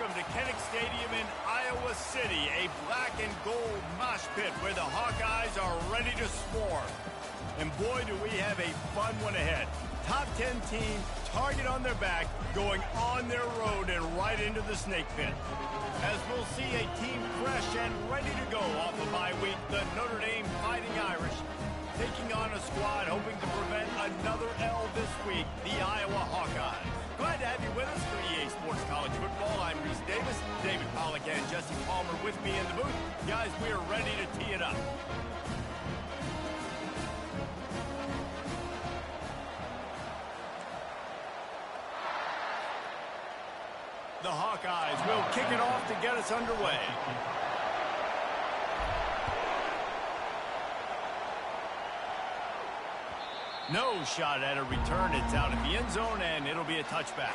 Welcome to Kinnick Stadium in Iowa City, a black and gold mosh pit where the Hawkeyes are ready to swarm. And boy, do we have a fun one ahead. Top 10 team, target on their back, going on their road and right into the snake pit. As we'll see a team fresh and ready to go off the bye week, the Notre Dame Fighting Irish, taking on a squad hoping to prevent another L this week, the Iowa Hawkeyes. Glad to have you with us for EA Sports College Football. I'm Reese Davis, David Pollack and Jesse Palmer with me in the booth. Guys, we are ready to tee it up. The Hawkeyes will kick it off to get us underway. No shot at a return. It's out at the end zone, and it'll be a touchback.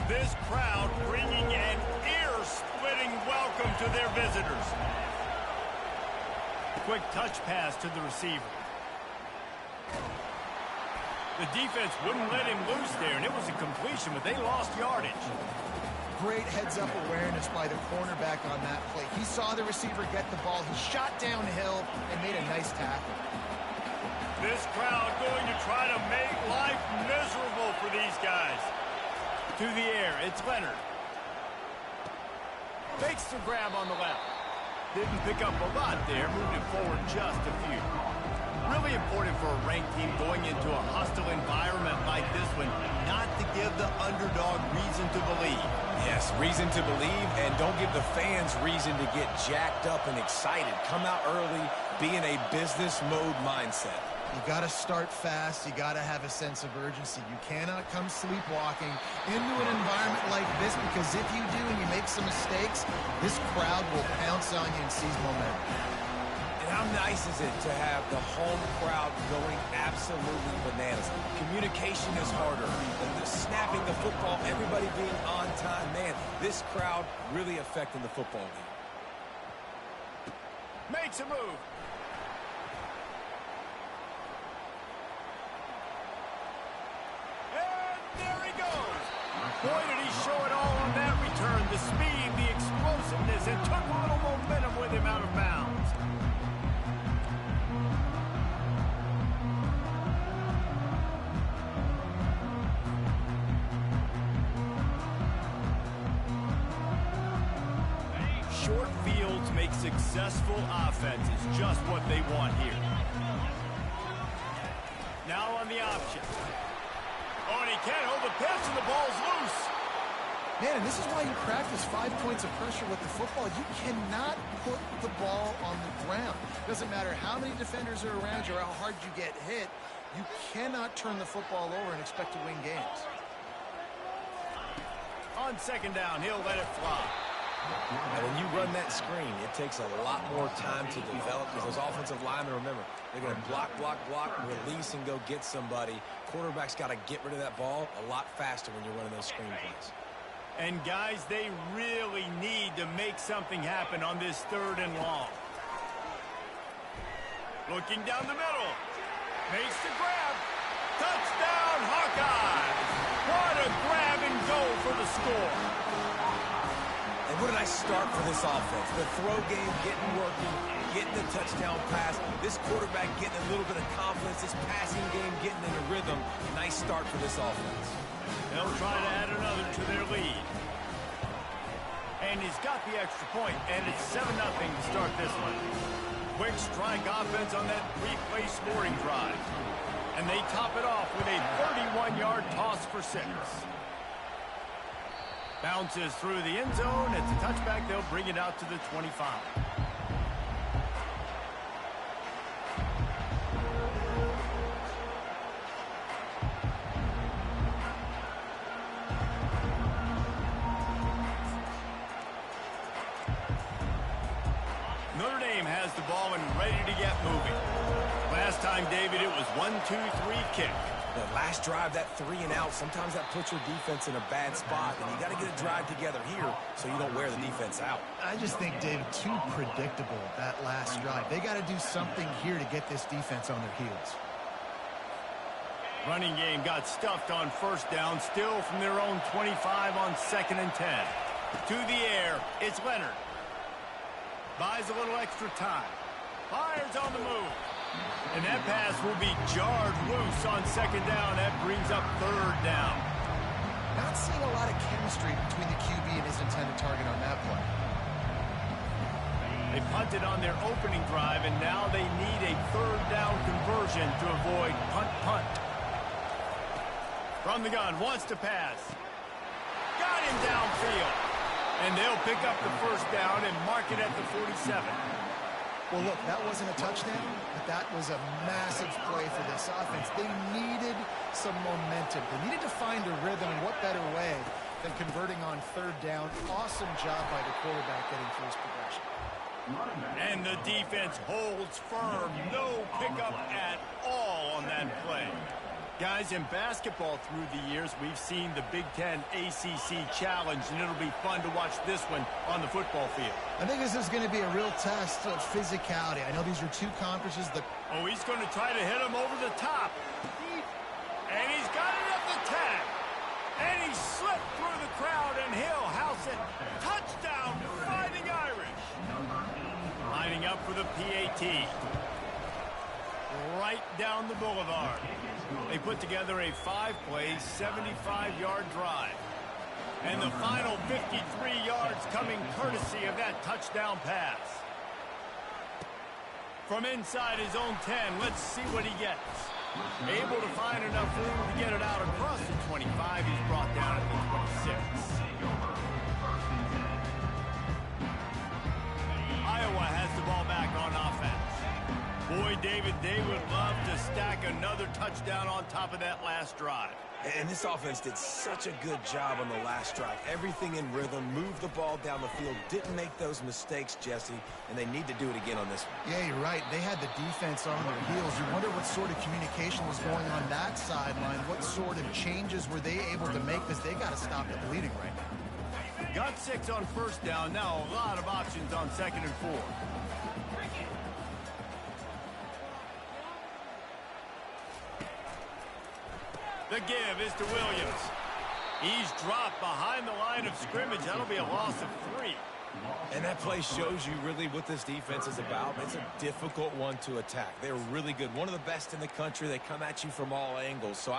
This crowd bringing an ear-splitting welcome to their visitors. Quick touch pass to the receiver. The defense wouldn't let him loose there, and it was a completion, but they lost yardage. Great heads-up awareness by the cornerback on that play. He saw the receiver get the ball. He shot downhill and made a nice tackle. This crowd going to try to make life miserable for these guys. To the air, it's Leonard. Fakes the grab on the left. Didn't pick up a lot there, moved it forward just a few. Really important for a ranked team going into a hostile environment like this one, not to give the underdog reason to believe. Yes, reason to believe, and don't give the fans reason to get jacked up and excited. Come out early, be in a business mode mindset. You got to start fast. You got to have a sense of urgency. You cannot come sleepwalking into an environment like this, because if you do and you make some mistakes, this crowd will pounce on you and seize momentum. How nice is it to have the home crowd going absolutely bananas? Communication is harder. The snapping the football, everybody being on time. Man, this crowd really affecting the football game. Makes a move. And there he goes. Boy, did he show it all on that return. The speed, the explosiveness, and took a little momentum with him out of bounds. Short fields make successful offenses, just what they want here. Now on the option. Oh, and he can't hold the pitch, and the ball's loose. Man, and this is why you practice 5 points of pressure with the football. You cannot put the ball on the ground. Doesn't matter how many defenders are around you or how hard you get hit. You cannot turn the football over and expect to win games. On second down, he'll let it fly. And when you run that screen, it takes a lot more time to develop, because those offensive linemen, remember, they're going to block, release, and go get somebody. Quarterback's got to get rid of that ball a lot faster when you're running those screen plays. And, guys, they really need to make something happen on this 3rd and long. Looking down the middle. Makes the grab. Touchdown, Hawkeyes! What a grab and go for the score. And what a nice start for this offense. The throw game getting working, getting the touchdown pass. This quarterback getting a little bit of confidence. This passing game getting in a rhythm. Nice start for this offense. They'll try to add another to their lead. And he's got the extra point, and it's 7-0 to start this one. Quick strike offense on that 3-play scoring drive. And they top it off with a 31-yard toss for 6. Bounces through the end zone. It's a touchback. They'll bring it out to the 25. Notre Dame has the ball and ready to get moving. Last time, David, it was 1-2-3 kick. The last drive, that 3 and out, sometimes that puts your defense in a bad spot, and you got to get a drive together here so you don't wear the defense out. I just think, David, too predictable, that last drive. They got to do something here to get this defense on their heels. Running game got stuffed on first down, still from their own 25 on 2nd and 10. To the air, it's Leonard. Buys a little extra time. Fires on the move. And that pass will be jarred loose on 2nd down. That brings up 3rd down. Not seeing a lot of chemistry between the QB and his intended target on that play. They punted on their opening drive, and now they need a 3rd down conversion to avoid punt. From the gun, wants to pass. Got him downfield. And they'll pick up the 1st down and mark it at the 47. Well, look, that wasn't a touchdown, but that was a massive play for this offense. They needed some momentum. They needed to find a rhythm, and what better way than converting on 3rd down. Awesome job by the quarterback getting through his progression. And the defense holds firm. No pickup at all on that play. Guys, in basketball through the years, we've seen the Big Ten ACC Challenge, and it'll be fun to watch this one on the football field. I think this is going to be a real test of physicality. I know these are two conferences that... Oh, he's going to try to hit him over the top. And he's got it at the 10. And he slipped through the crowd, and he'll house it. Touchdown, Fighting Irish. Lining up for the PAT. Right down the boulevard. They put together a 5-play, 75-yard drive. And the final 53 yards coming courtesy of that touchdown pass. From inside his own 10, let's see what he gets. Able to find enough room to get it out across the 25. He's brought down at the 26. Iowa has the ball back on offense. Boy, David, they would love to stack another touchdown on top of that last drive. And this offense did such a good job on the last drive. Everything in rhythm, moved the ball down the field, didn't make those mistakes, Jesse, and they need to do it again on this one. Yeah, you're right. They had the defense on their heels. You wonder what sort of communication was going on that sideline. What sort of changes were they able to make, because they got to stop the bleeding right now. Got 6 on 1st down. Now a lot of options on 2nd and 4. The give is to Williams. He's dropped behind the line of scrimmage. That'll be a loss of 3. And that play shows you really what this defense is about. It's a difficult one to attack. They're really good. One of the best in the country. They come at you from all angles. So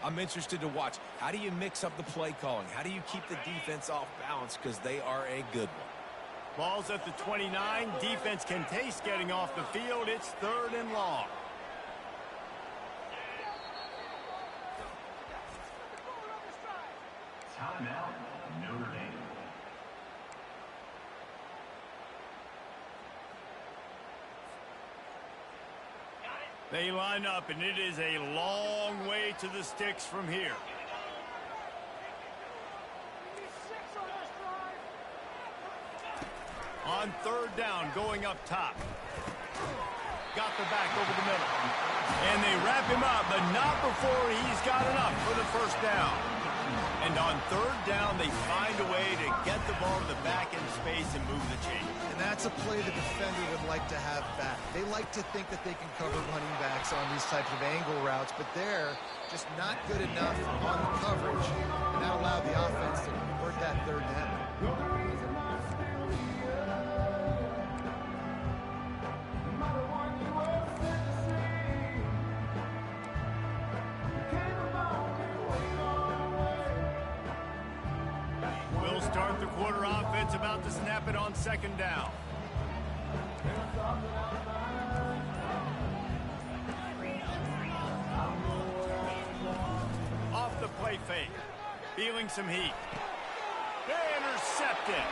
I'm interested to watch. How do you mix up the play calling? How do you keep the defense off balance? Because they are a good one. Ball's at the 29. Defense can taste getting off the field. It's 3rd and long. Timeout, Notre Dame. They line up, and it is a long way to the sticks from here. On 3rd down, going up top. Got the back over the middle. And they wrap him up, but not before he's got enough for the 1st down. And on 3rd down, they find a way to get the ball to the back in space and move the chain. And that's a play the defender would like to have back. They like to think that they can cover running backs on these types of angle routes, but they're just not good enough on the coverage. And that allowed the offense to convert that 3rd down. Start the quarter offense, about to snap it on 2nd down. Off the play fake. Feeling some heat. Intercepted.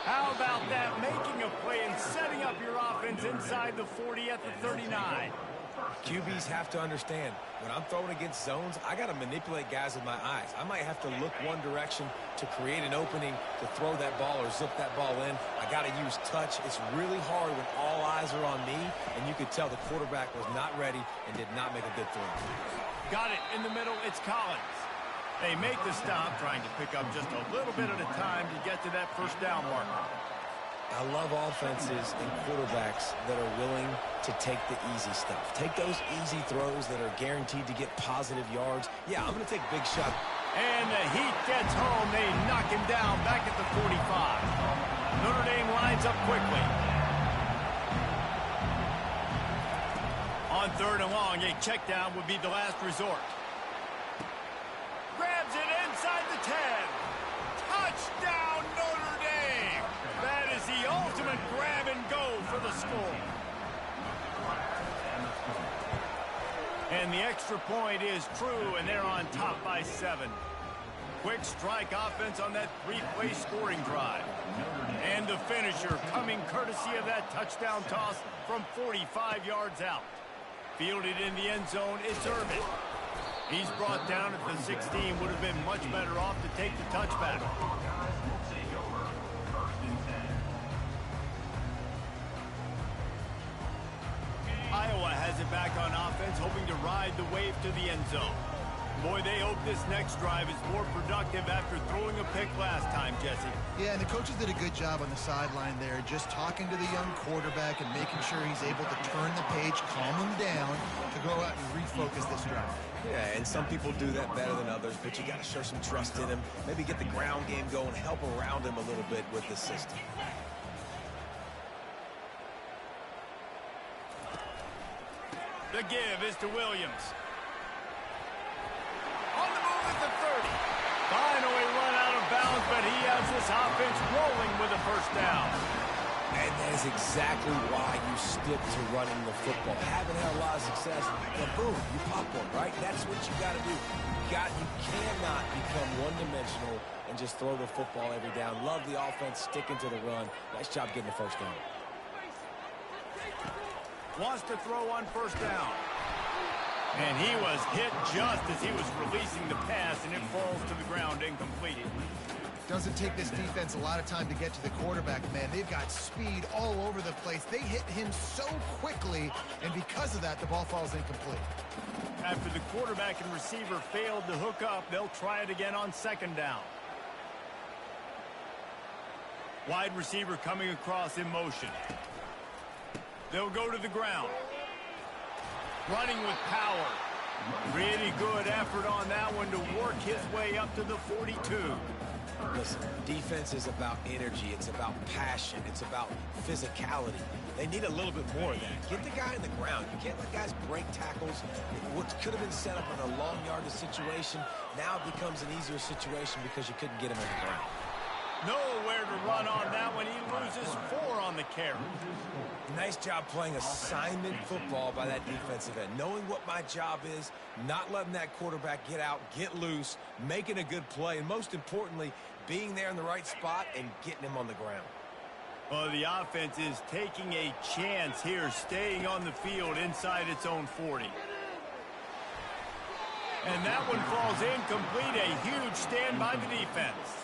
How about that? Making a play and setting up your offense inside the 40 at the 39. QBs have to understand, when I'm throwing against zones, I got to manipulate guys with my eyes. I might have to look one direction to create an opening to throw that ball or zip that ball in. I got to use touch. It's really hard when all eyes are on me, and you could tell the quarterback was not ready and did not make a good throw. Got it in the middle. It's Collins. They make the stop, trying to pick up just a little bit at a time to get to that first down marker. I love offenses and quarterbacks that are willing to take the easy stuff. Take those easy throws that are guaranteed to get positive yards. Yeah, I'm going to take big shot. And the heat gets home. They knock him down back at the 45. Notre Dame lines up quickly. On 3rd and long, a check down would be the last resort. Grabs it inside the 10. Touchdown, Notre Dame. That is the ultimate grab and go for the score. And the extra point is true, and they're on top by 7. Quick strike offense on that 3-play scoring drive. And the finisher coming courtesy of that touchdown toss from 45 yards out. Fielded in the end zone, it's Irvin. He's brought down at the 16, would have been much better off to take the touchback. Iowa has it back on offense, hoping to ride the wave to the end zone. Boy, they hope this next drive is more productive after throwing a pick last time, Jesse. Yeah, and the coaches did a good job on the sideline there, just talking to the young quarterback and making sure he's able to turn the page, calm him down to go out and refocus this drive. Yeah, and some people do that better than others, but you got to show some trust in him. Maybe get the ground game going, help around him a little bit with the system. The give is to Williams. On the move at the 30. Finally run out of bounds, but he has this offense rolling with a first down. And that is exactly why you stick to running the football. Haven't had a lot of success, but boom, you pop one, right? That's what you got to do. You cannot become one-dimensional and just throw the football every down. Love the offense, sticking to the run. Nice job getting the first down. Wants to throw on first down. And he was hit just as he was releasing the pass, and it falls to the ground incomplete. Doesn't take this defense a lot of time to get to the quarterback, man. They've got speed all over the place. They hit him so quickly, and because of that, the ball falls incomplete. After the quarterback and receiver failed to hook up, they'll try it again on second down. Wide receiver coming across in motion. They'll go to the ground. Running with power. Really good effort on that one to work his way up to the 42. Listen, defense is about energy. It's about passion. It's about physicality. They need a little bit more of that. Get the guy in the ground. You can't let guys break tackles. What could have been set up in a long yardage situation, now it becomes an easier situation because you couldn't get him in the ground. Nowhere to run on that one. He loses 4 on the carry. Nice job playing assignment football by that defensive end. Knowing what my job is, not letting that quarterback get out, get loose, making a good play, and most importantly, being there in the right spot and getting him on the ground. Well, the offense is taking a chance here, staying on the field inside its own 40. And that one falls incomplete. A huge stand by the defense.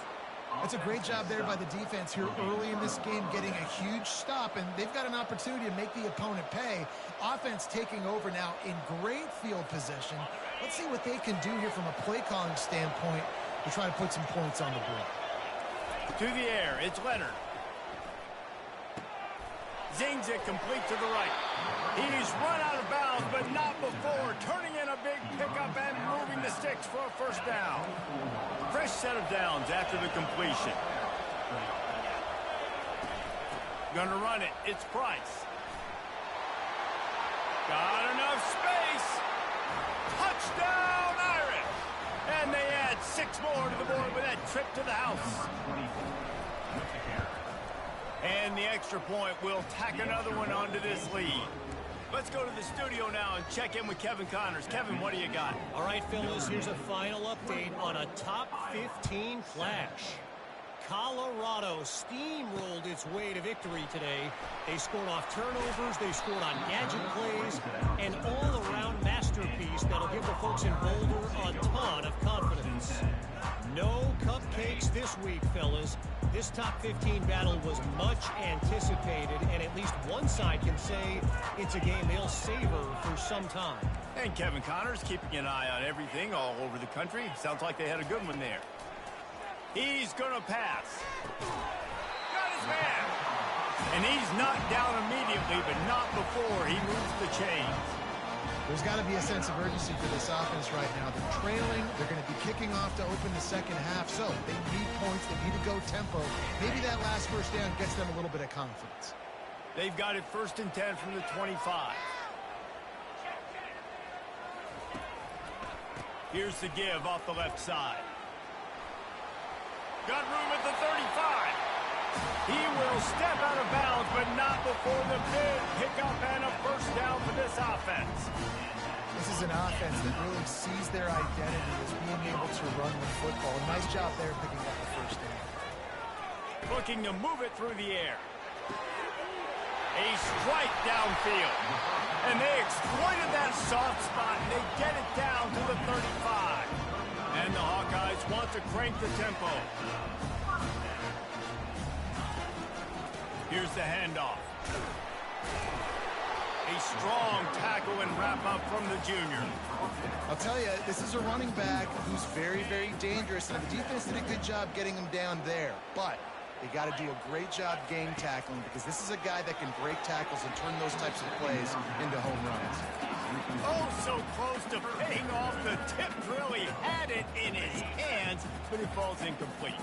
That's a great job there by the defense here early in this game, getting a huge stop, and they've got an opportunity to make the opponent pay. Offense taking over now in great field position. Let's see what they can do here from a play calling standpoint to try to put some points on the board. To the air, it's Leonard. Zings it complete to the right. He's run out of bounds, but not before. Turning in a big pickup and moving the sticks for a first down. Fresh set of downs after the completion. Gonna run it. It's Price. Got enough space. Touchdown, Irish. And they add 6 more to the board with that trip to the house. And the extra point will tack another one onto this lead. Let's go to the studio now and check in with Kevin Connors. Kevin, what do you got? All right, fellas, here's a final update on a top 15 flash. Colorado steamrolled its way to victory today. They scored off turnovers, they scored on gadget plays, an all-around masterpiece that'll give the folks in Boulder a ton of confidence. No cupcakes this week, fellas. This top 15 battle was much anticipated, and at least one side can say it's a game they'll savor for some time. And Kevin Connors keeping an eye on everything all over the country. Sounds like they had a good one there. He's going to pass. Got his man. And he's knocked down immediately, but not before he moves the chains. There's got to be a sense of urgency for this offense right now. They're trailing. They're going to be kicking off to open the second half. So they need points. They need to go tempo. Maybe that last first down gets them a little bit of confidence. They've got it 1st and 10 from the 25. Here's the give off the left side. Got room at the 35. He will step out of bounds, but not before the big pickup and a first down for this offense. This is an offense that really sees their identity as being able to run the football. Nice job there picking up the first down. Looking to move it through the air. A strike downfield. And they exploited that soft spot, and they get it down to the 35. And the Hawkeyes want to crank the tempo. Here's the handoff. A strong tackle and wrap-up from the junior. I'll tell you, this is a running back who's very, very dangerous, and the defense did a good job getting him down there. But they got to do a great job game tackling, because this is a guy that can break tackles and turn those types of plays into home runs. Oh, so close to paying off. The tip drill. He had it in his hands, but it falls incomplete.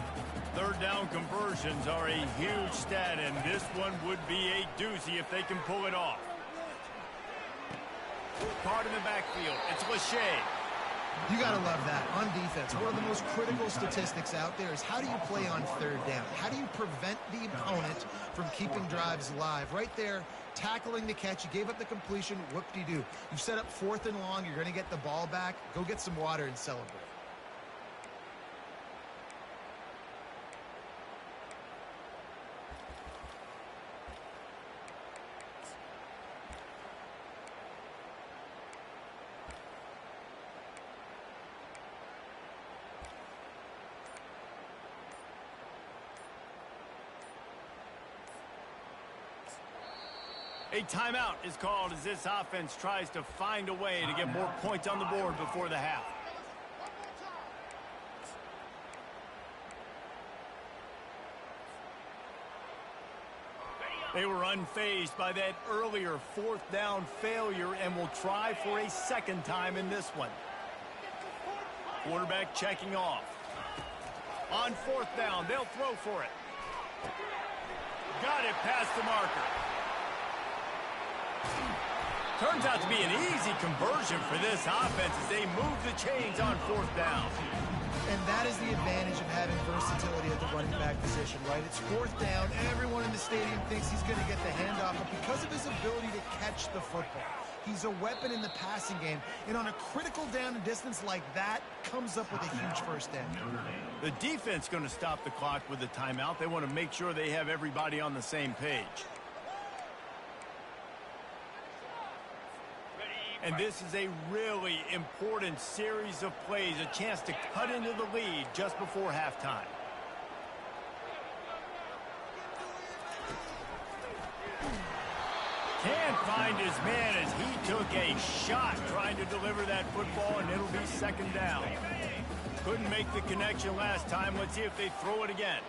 3rd down conversions are a huge stat, and this one would be a doozy if they can pull it off. Caught in the backfield. It's Lachey. You got to love that. On defense, one of the most critical statistics out there is how do you play on 3rd down? How do you prevent the opponent from keeping drives alive? Right there, tackling the catch. You gave up the completion. Whoop-de-doo. You've set up 4th and long. You're going to get the ball back. Go get some water and celebrate. A timeout is called as this offense tries to find a way to get more points on the board before the half. They were unfazed by that earlier 4th down failure and will try for a 2nd time in this one. Quarterback checking off. On 4th down, they'll throw for it. Got it past the marker. Turns out to be an easy conversion for this offense as they move the chains on 4th down. And that is the advantage of having versatility at the running back position, right? It's 4th down. Everyone in the stadium thinks he's going to get the handoff, but because of his ability to catch the football, he's a weapon in the passing game. And on a critical down and distance like that, comes up with a huge first down. The defense going to stop the clock with a timeout. They want to make sure they have everybody on the same page. And this is a really important series of plays, a chance to cut into the lead just before halftime. Can't find his man as he took a shot trying to deliver that football, and it'll be 2nd down. Couldn't make the connection last time. Let's see if they throw it again.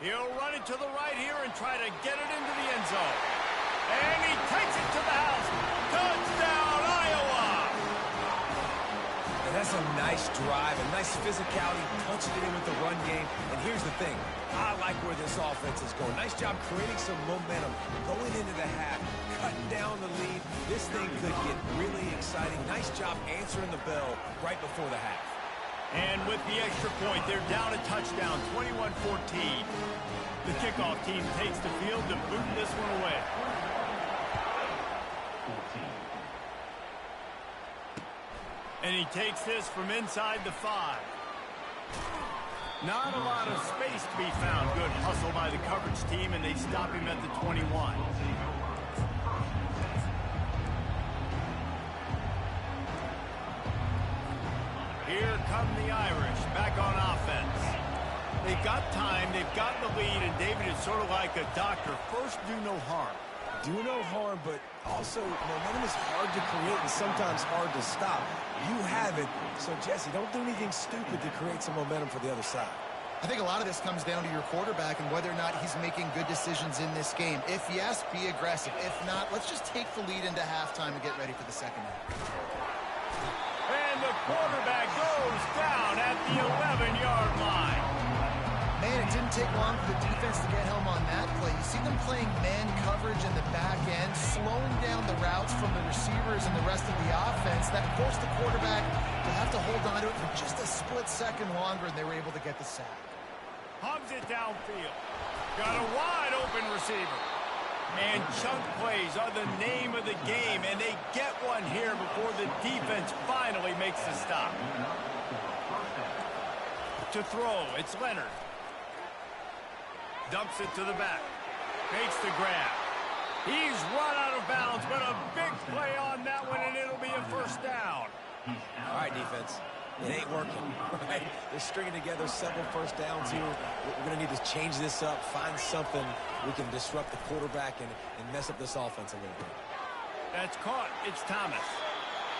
He'll run it to the right here and try to get it into the end zone. And he takes it to the house. Touchdown, Iowa! And that's a nice drive, a nice physicality, punching it in with the run game. And here's the thing. I like where this offense is going. Nice job creating some momentum, going into the half, cutting down the lead. This thing could get really exciting. Nice job answering the bell right before the half. And with the extra point, they're down a touchdown, 21-14. The kickoff team takes the field to boot this one away. And he takes this from inside the 5. Not a lot of space to be found. Good hustle by the coverage team, and they stop him at the 21. Here come the Irish, back on offense. They've got time, they've got the lead, and David is sort of like a doctor. First, do no harm. Do no harm, but also momentum is hard to create and sometimes hard to stop. You have it, so Jesse, don't do anything stupid to create some momentum for the other side. I think a lot of this comes down to your quarterback and whether or not he's making good decisions in this game. If yes, be aggressive. If not, let's just take the lead into halftime and get ready for the second half. And the quarterback goes down at the 11-yard line. Man, it didn't take long for the defense to get home on that play. You see them playing man coverage in the back end, slowing down the routes from the receivers and the rest of the offense. That forced the quarterback to have to hold on to it for just a split second longer, and they were able to get the sack. Hubs it downfield. Got a wide open receiver. And chunk plays are the name of the game, and they get one here before the defense finally makes the stop. To throw, it's Leonard. Dumps it to the back. Makes the grab. He's run out of bounds, but a big play on that one, and it'll be a first down. All right, defense. It ain't working, right? They're stringing together several first downs here. We're going to need to change this up, find something we can disrupt the quarterback and mess up this offense a little bit. That's caught. It's Thomas.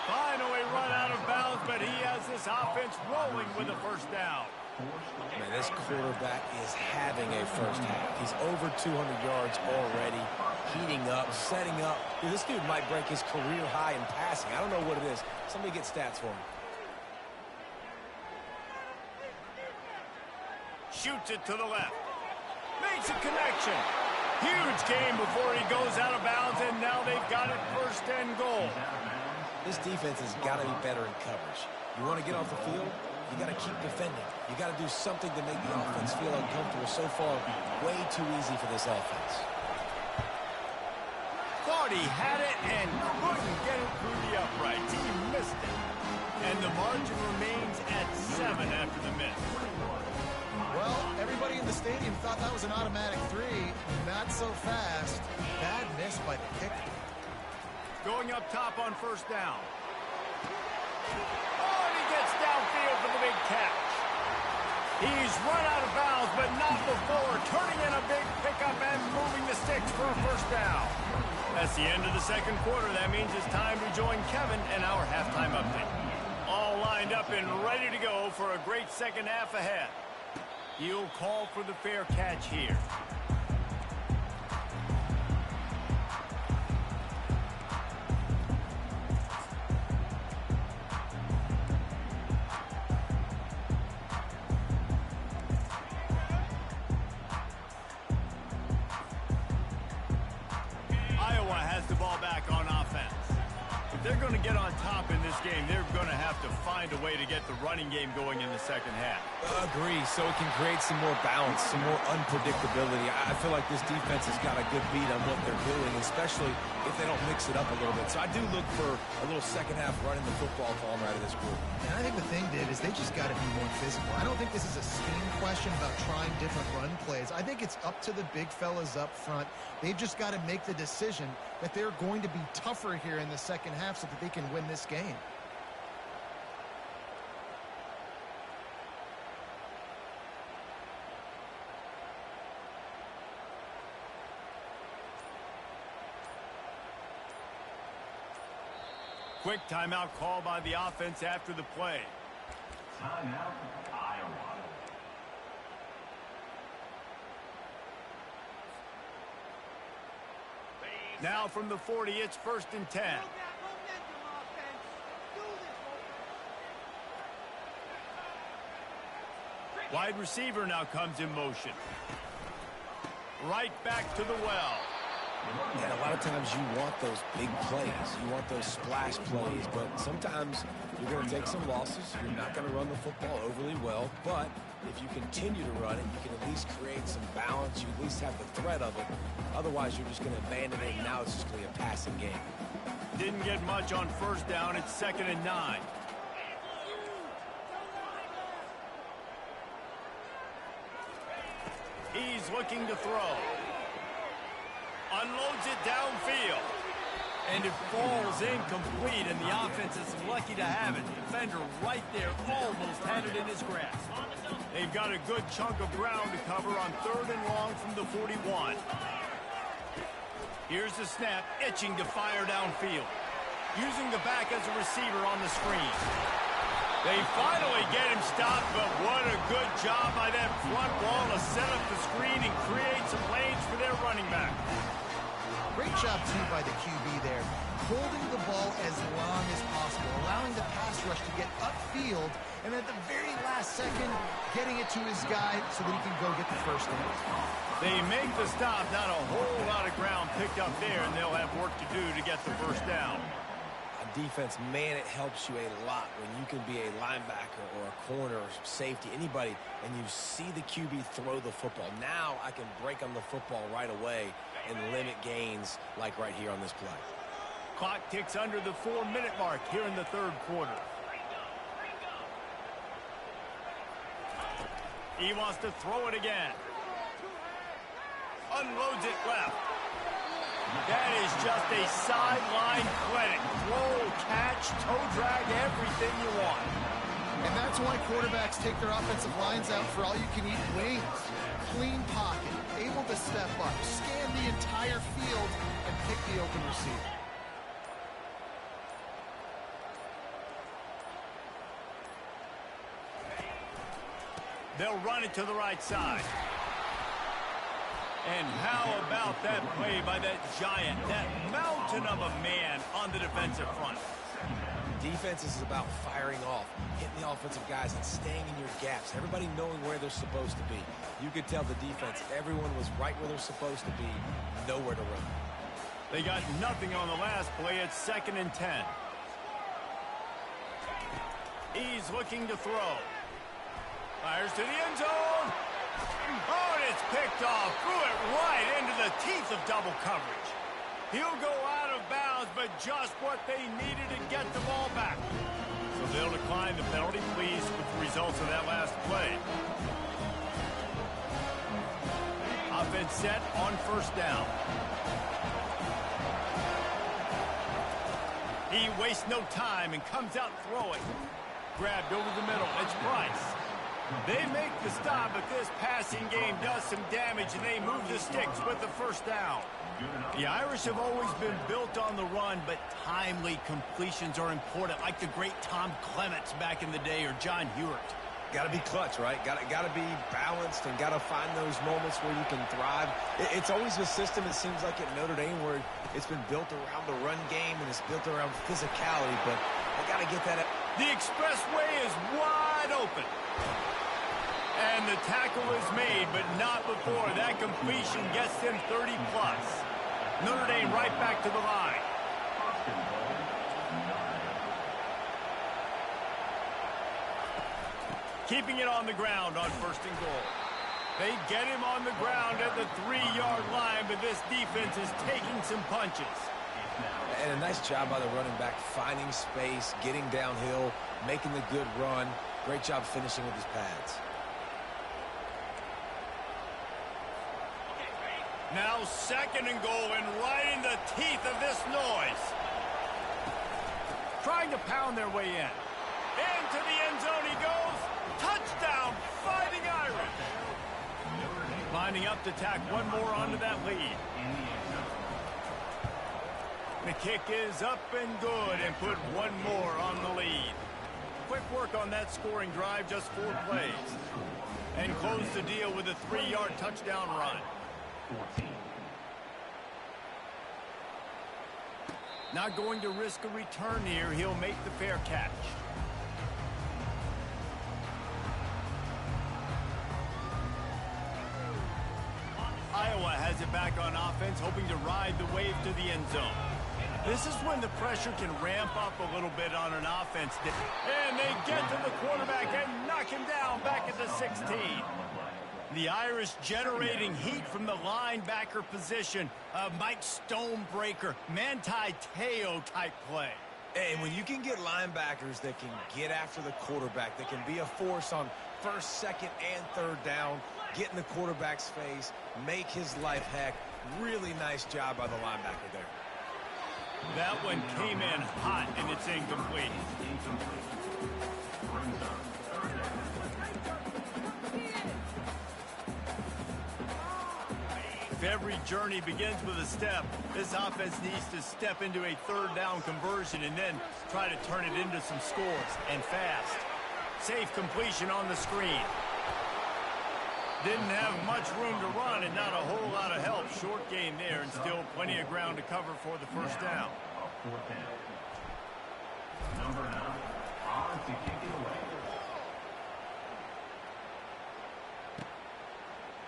Finally run out of bounds, but he has this offense rolling with a first down. Man, this quarterback is having a first half. He's over 200 yards already, heating up, setting up. Dude, this dude might break his career high in passing. I don't know what it is. Somebody get stats for him. Shoots it to the left. Makes a connection. Huge game before he goes out of bounds, and now they've got it first and goal. This defense has got to be better in coverage. You want to get off the field, you got to keep defending. You got to do something to make the offense feel uncomfortable. So far, way too easy for this offense. Thought he had it and couldn't get it through the uprights. He missed it. And the margin remains at 7 after the miss. Well, everybody in the stadium thought that was an automatic 3. Not so fast. Bad miss by the kicker. Going up top on first down. Oh, and he gets downfield for the big catch. He's run out of bounds, but not before turning in a big pickup and moving the sticks for a first down. That's the end of the second quarter. That means it's time to join Kevin and our halftime update. All lined up and ready to go for a great second half ahead. He'll call for the fair catch here. Iowa has the ball back on offense. If they're going to get on top in this game, they're going to have to find a way to get the running game going in the second half. Agree, so it can create some more balance, some more unpredictability. I feel like this defense has got a good beat on what they're doing, especially if they don't mix it up a little bit. So I do look for a little second half running the football calm out of this group. And I think the thing, Dave, is they just got to be more physical. I don't think this is a scheme question about trying different run plays. I think it's up to the big fellas up front. They've just got to make the decision that they're going to be tougher here in the second half so that they can win this game. Quick timeout call by the offense after the play. Timeout, Iowa. Now from the 40, it's 1st and 10. Wide receiver now comes in motion. Right back to the well. And a lot of times you want those big plays. You want those splash plays. But sometimes you're going to take some losses. You're not going to run the football overly well. But if you continue to run it, you can at least create some balance. You at least have the threat of it. Otherwise, you're just going to abandon it, and now it's just going to be a passing game. Didn't get much on first down. It's 2nd and 9. He's looking to throw. Unloads it downfield. And it falls incomplete, and the offense is lucky to have it. Defender right there almost had it in his grasp. They've got a good chunk of ground to cover on 3rd and long from the 41. Here's the snap, itching to fire downfield. Using the back as a receiver on the screen. They finally get him stopped, but what a good job by that front wall to set up the screen and create some lanes for their running back. Great job, too, by the QB there. Holding the ball as long as possible, allowing the pass rush to get upfield, and at the very last second, getting it to his guy so that he can go get the first down. They make the stop, not a whole lot of ground picked up there, and they'll have work to do to get the first down. On defense, man, it helps you a lot when you can be a linebacker or a corner or safety, anybody, and you see the QB throw the football. Now I can break on the football right away and limit gains like right here on this play. Clock ticks under the 4-minute mark here in the 3rd quarter. He wants to throw it again. Unloads it left. That is just a sideline clinic. Throw, catch, toe drag, everything you want. And that's why quarterbacks take their offensive lines out for all-you-can-eat wings. Clean pocket, able to step up, scan the entire field, and pick the open receiver. They'll run it to the right side. And how about that play by that giant, that mountain of a man on the defensive front? Defense is about firing off, hitting the offensive guys, and staying in your gaps. Everybody knowing where they're supposed to be. You could tell the defense, everyone was right where they're supposed to be, nowhere to run. They got nothing on the last play. It's 2nd and 10. He's looking to throw. Fires to the end zone. Oh, and it's picked off. Threw it right into the teeth of double coverage. He'll go out of bounds, but just what they needed to get the ball back. So they'll decline the penalty, pleased with the results of that last play. Offense set on 1st down. He wastes no time and comes out throwing. Grabbed over the middle. It's Price. They make the stop, but this passing game does some damage, and they move the sticks with the 1st down. The Irish have always been built on the run, but timely completions are important, like the great Tom Clements back in the day or John Hewart. Got to be clutch, right? Got to be balanced and got to find those moments where you can thrive. It's always a system, it seems like, at Notre Dame where it's been built around the run game and it's built around physicality, but I got to get that. The expressway is wide open. And the tackle is made, but not before that completion gets them 30+. Notre Dame right back to the line. Keeping it on the ground on 1st and goal. They get him on the ground at the 3-yard line, but this defense is taking some punches. And a nice job by the running back, finding space, getting downhill, making the good run. Great job finishing with his pads. Now 2nd and goal, and right in the teeth of this noise. Trying to pound their way in. Into the end zone he goes. Touchdown, Fighting Irish. Lining up to tack one more onto that lead. The kick is up and good, and put one more on the lead. Quick work on that scoring drive, just 4 plays. And close the deal with a 3-yard touchdown run. Not going to risk a return here. He'll make the fair catch. Iowa has it back on offense, hoping to ride the wave to the end zone. This is when the pressure can ramp up a little bit on an offense. And they get to the quarterback and knock him down back at the 16. The Irish generating heat from the linebacker position. Mike Stonebreaker, Manti Te'o type play. And when you can get linebackers that can get after the quarterback, that can be a force on 1st, 2nd, and 3rd down, get in the quarterback's face, make his life heck. Really nice job by the linebacker there. That one came in hot, and it's incomplete. If every journey begins with a step, this offense needs to step into a third down conversion and then try to turn it into some scores, and fast. Safe completion on the screen. Didn't have much room to run and not a whole lot of help. Short game there and still plenty of ground to cover for the first down. Number 9, on to kick it away.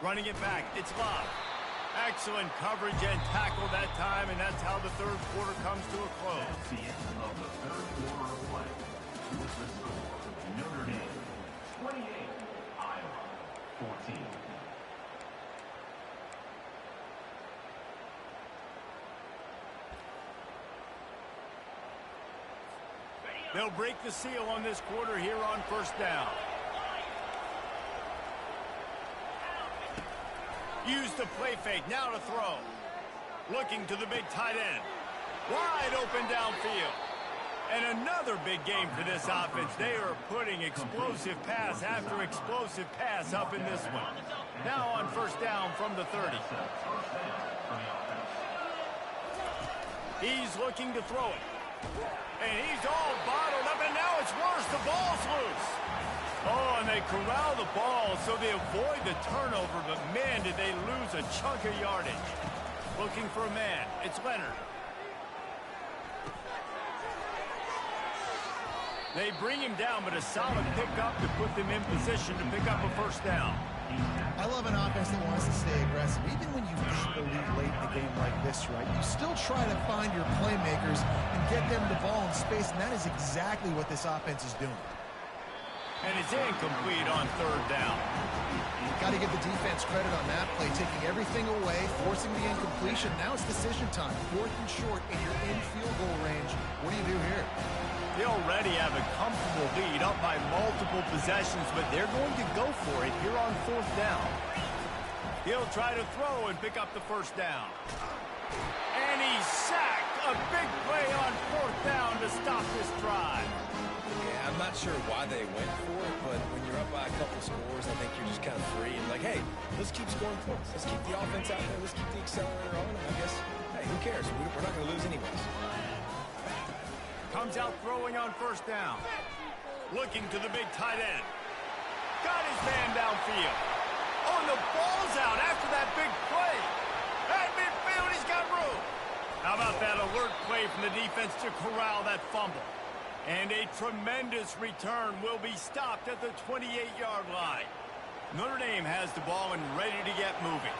Running it back, it's Love. Excellent coverage and tackle that time, and that's how the third quarter comes to a close. That's the end of the third quarter of play. With the score, Notre Dame 28, Iowa 14. They'll break the seal on this quarter here on first down. Use the play fake, now to throw. Looking to the big tight end. Wide open downfield. And another big game for this offense. They are putting explosive pass after explosive pass up in this one. Now on first down from the 30. He's looking to throw it. And he's all bottled up, and now it's worse. The ball's loose. Oh, and they corral the ball so they avoid the turnover, but man, did they lose a chunk of yardage. Looking for a man. It's Leonard. They bring him down, but a solid pickup to put them in position to pick up a first down. I love an offense that wants to stay aggressive. Even when you've got the lead late in the game like this, right, you still try to find your playmakers and get them the ball in space, and that is exactly what this offense is doing. And it's incomplete on third down. Got to give the defense credit on that play, taking everything away, forcing the incompletion. Now it's decision time. 4th and short, and you're in field goal range. What do you do here? They already have a comfortable lead, up by multiple possessions, but they're going to go for it here on 4th down. He'll try to throw and pick up the first down. And he's sacked. A big play on 4th down to stop this drive. Yeah, I'm not sure why they went for it, but when you're up by a couple scores, I think you're just kind of free and like, hey, let's keep scoring points. Let's keep the offense out there. Let's keep the accelerator on. I guess, hey, who cares? We're not going to lose anyways. Comes out throwing on first down. Looking to the big tight end. Got his man downfield. Oh, and the ball's out after that big play. At midfield, he's got room. How about that alert play from the defense to corral that fumble? And a tremendous return will be stopped at the 28-yard line. Notre Dame has the ball and ready to get moving.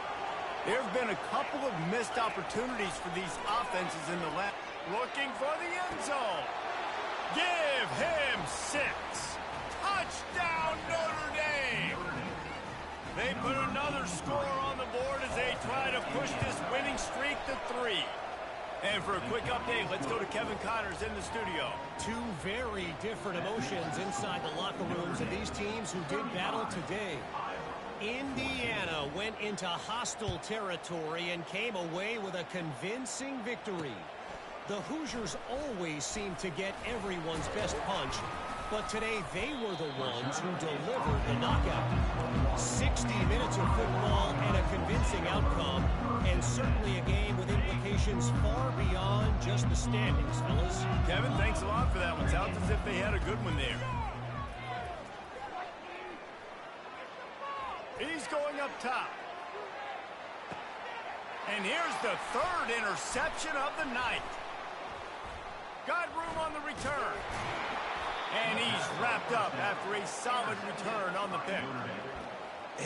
There have been a couple of missed opportunities for these offenses in the last. Looking for the end zone. Give him 6. Touchdown, Notre Dame. They put another score on the board as they try to push this winning streak to 3. And for a quick update, let's go to Kevin Connors in the studio. Two very different emotions inside the locker rooms of these teams who did battle today. Indiana went into hostile territory and came away with a convincing victory. The Hoosiers always seem to get everyone's best punch, but today they were the ones who delivered the knockout. 60 minutes of football and a convincing outcome, and certainly a game with implications far beyond just the standings, fellas. Kevin, thanks a lot for that one. Sounds as if they had a good one there. He's going up top. And here's the 3rd interception of the night. Got room on the return. And he's wrapped up after a solid return on the pick.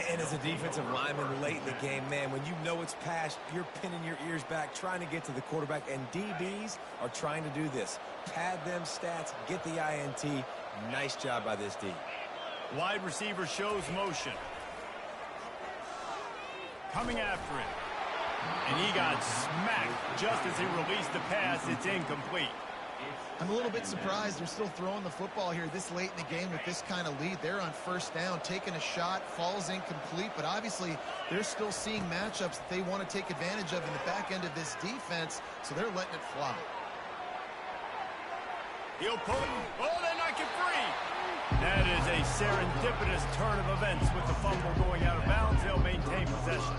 And as a defensive lineman late in the game, man, when you know it's passed, you're pinning your ears back, trying to get to the quarterback, and DBs are trying to do this. Pad them stats, get the INT. Nice job by this D. Wide receiver shows motion. Coming after him. And he got smacked just as he released the pass. It's incomplete. I'm a little bit surprised they're still throwing the football here this late in the game with this kind of lead. They're on first down, taking a shot, falls incomplete, but obviously they're still seeing matchups that they want to take advantage of in the back end of this defense, so they're letting it fly. He'll pull it. Oh, they knock it free. That is a serendipitous turn of events with the fumble going out of bounds. They'll maintain possession.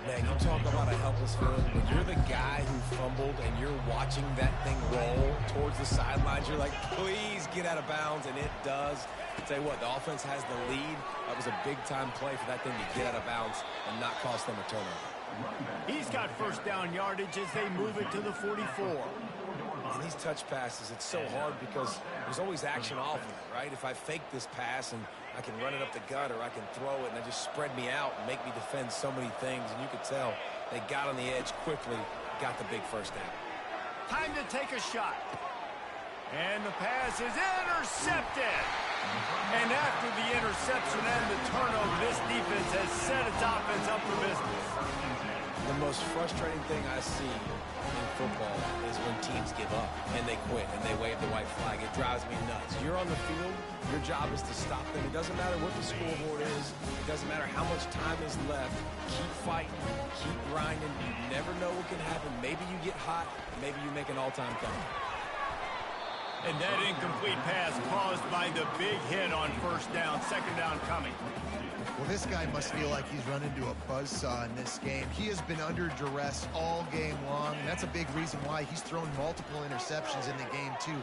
Man, you talk about a helpless feeling. When you're the guy who fumbled and you're watching that thing roll towards the sidelines, you're like, please get out of bounds, and it does. I'll tell you what, the offense has the lead. That was a big-time play for that thing to get out of bounds and not cost them a turnover. He's got first down yardage as they move it to the 44. And these touch passes, it's so hard because there's always action off of it, right? If I fake this pass and I can run it up the gut or I can throw it and they just spread me out and make me defend so many things, and you could tell they got on the edge quickly, got the big first down. Time to take a shot. And the pass is intercepted. And after the interception and the turnover, this defense has set its offense up for business. The most frustrating thing I see in football is when teams give up and they quit and they wave the white flag. It drives me nuts. You're on the field. Your job is to stop them. It doesn't matter what the scoreboard is. It doesn't matter how much time is left. Keep fighting. Keep grinding. You never know what can happen. Maybe you get hot. Maybe you make an all-time comeback. And that incomplete pass caused by the big hit on first down. Second down coming. Well, this guy must feel like he's run into a buzzsaw in this game. He has been under duress all game long, and that's a big reason why he's thrown multiple interceptions in the game, too.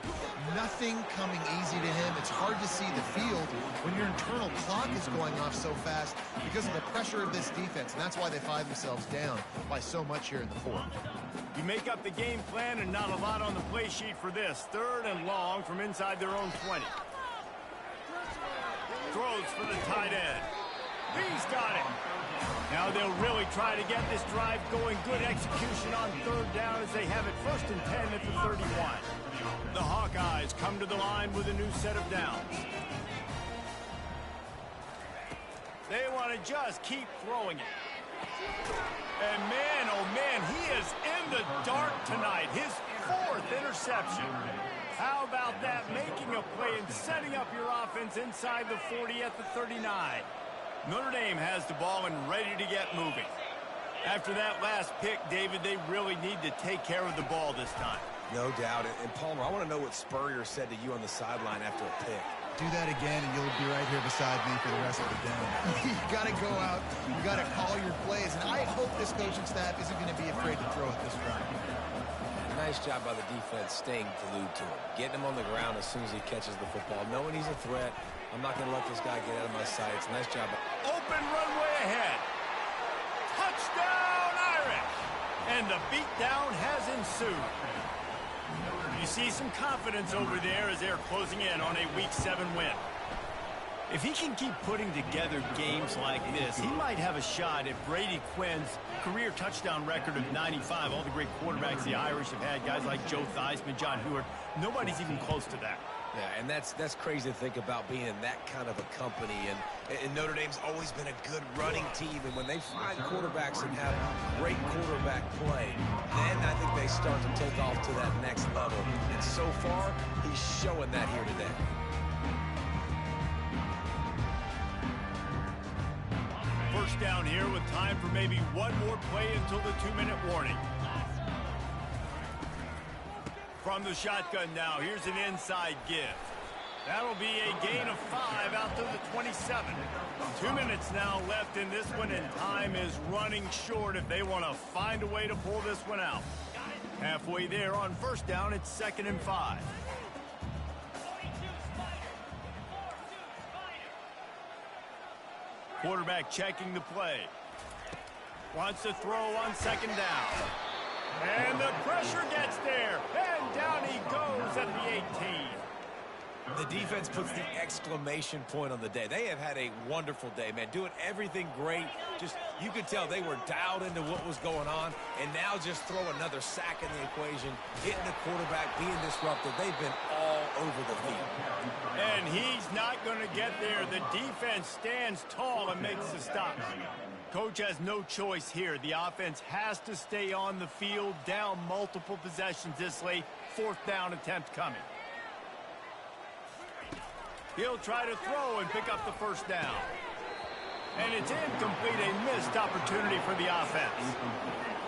Nothing coming easy to him. It's hard to see the field when your internal clock is going off so fast because of the pressure of this defense, and that's why they find themselves down by so much here in the fourth. You make up the game plan and not a lot on the play sheet for this. Third and long from inside their own 20. Throws for the tight end. He's got it. Now they'll really try to get this drive going. Good execution on third down as they have it first and 10 at the 31. The Hawkeyes come to the line with a new set of downs. They want to just keep throwing it. And man, oh man, he is in the dark tonight. His fourth interception. How about that? Making a play and setting up your offense inside the 40 at the 39. Notre Dame has the ball and ready to get moving. After that last pick, David, they really need to take care of the ball this time. No doubt. And Palmer, I want to know what Spurrier said to you on the sideline after a pick. Do that again, and you'll be right here beside me for the rest of the day. You got to go out. You got to call your plays, and I hope this coaching staff isn't going to be afraid to throw it this drive. Nice job by the defense staying glued to him, getting him on the ground as soon as he catches the football, knowing he's a threat. I'm not going to let this guy get out of my sights. Nice job. Open runway ahead. Touchdown, Irish! And the beatdown has ensued. You see some confidence over there as they're closing in on a Week 7 win. If he can keep putting together games like this, he might have a shot at Brady Quinn's career touchdown record of 95. All the great quarterbacks the Irish have had, guys like Joe Theismann, John Hewart, nobody's even close to that. Yeah, and that's crazy to think about being in that kind of a company. And Notre Dame's always been a good running team. And when they find quarterbacks and have great quarterback play, then I think they start to take off to that next level. And so far, he's showing that here today. First down here with time for maybe one more play until the 2-minute warning. From the shotgun now, here's an inside give. That'll be a gain of 5 out to the 27. 2 minutes now left in this one, and time is running short if they want to find a way to pull this one out. Halfway there on first down, it's 2nd and 5. Quarterback checking the play. Wants to throw on 2nd down. And the pressure gets there. And down he goes at the 18. The defense puts the exclamation point on the day. They have had a wonderful day, man. Doing everything great. Just, you could tell they were dialed into what was going on. And now just throw another sack in the equation. Hitting the quarterback, being disruptive. They've been all over the field. And he's not going to get there. The defense stands tall and makes the stop. Coach has no choice here. The offense has to stay on the field, down multiple possessions this late. 4th down attempt coming. He'll try to throw and pick up the 1st down. And it's incomplete, a missed opportunity for the offense.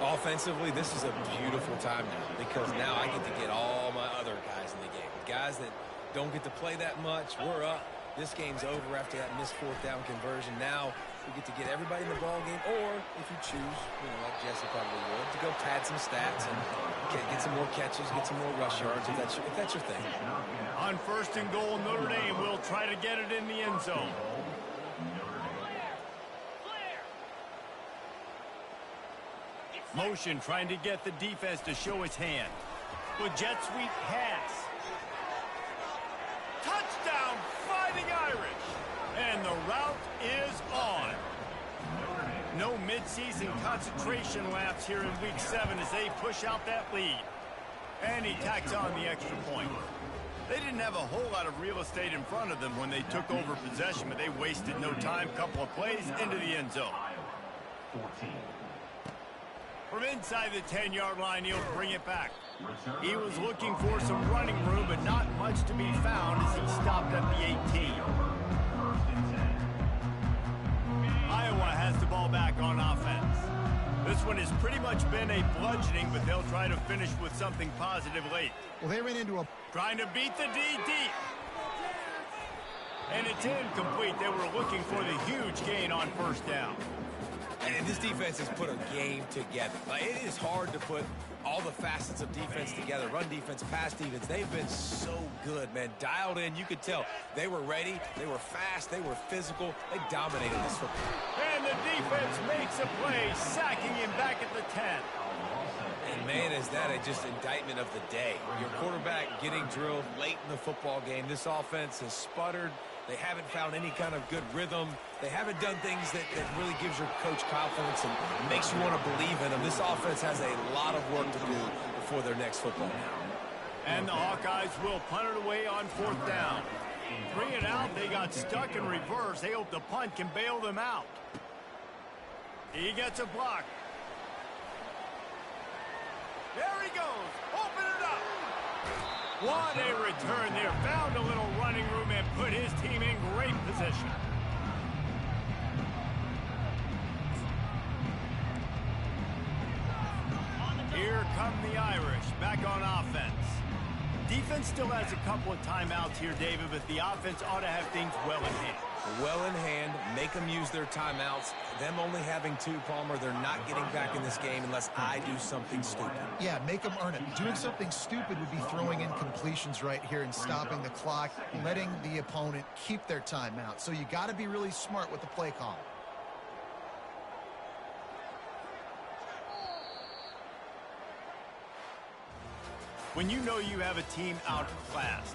Offensively, this is a beautiful time now because now I get to get all my other guys in the game. Guys that don't get to play that much, we're up. This game's over after that missed 4th down conversion. Now we get to get everybody in the ball game, or if you choose, like Jesse probably would, to go pad some stats and get some more catches, get some more rush yards if that's your thing. On 1st and goal, Notre Dame will try to get it in the end zone. Motion trying to get the defense to show his hand. With jet sweep pass. Touchdown, Fighting Irish. And the route is on. No midseason concentration laps here in week 7 as they push out that lead. And he tacks on the extra point. They didn't have a whole lot of real estate in front of them when they took over possession, but they wasted no time. Couple of plays into the end zone. 14. From inside the 10-yard line, he'll bring it back. He was looking for some running room, but not much to be found as he stopped at the 18. Iowa has the ball back on offense. This one has pretty much been a bludgeoning, but they'll try to finish with something positive late. Well, they ran into a... Trying to beat the D deep. And it's incomplete. They were looking for the huge gain on 1st down. And this defense has put a game together. Like, it is hard to put all the facets of defense together. Run defense, pass defense. They've been so good, man. Dialed in. You could tell they were ready. They were fast. They were physical. They dominated this football. And the defense makes a play, sacking him back at the 10. And, man, is that just indictment of the day. Your quarterback getting drilled late in the football game. This offense has sputtered. They haven't found any kind of good rhythm. They haven't done things that really gives your coach confidence and makes you want to believe in them. This offense has a lot of work to do before their next football game. And the Hawkeyes will punt it away on 4th down. 3 and out, they got stuck in reverse. They hope the punt can bail them out. He gets a block. There he goes. Open it up. What a return there. Found a little running room and put his team in great position. Here come the Irish back on offense. Defense still has a couple of timeouts here, David, but the offense ought to have things well in hand. Well in hand, make them use their timeouts. Them only having 2, Palmer, they're not getting back in this game unless I do something stupid. Yeah, make them earn it. Doing something stupid would be throwing in completions right here and stopping the clock, letting the opponent keep their timeout. So you got to be really smart with the play call. When you know you have a team outclassed,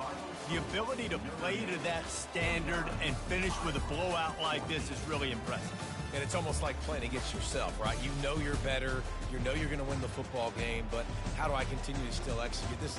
the ability to play to that standard and finish with a blowout like this is really impressive. And it's almost like playing against yourself, right? You know you're better. You know you're going to win the football game, but how do I continue to still execute this?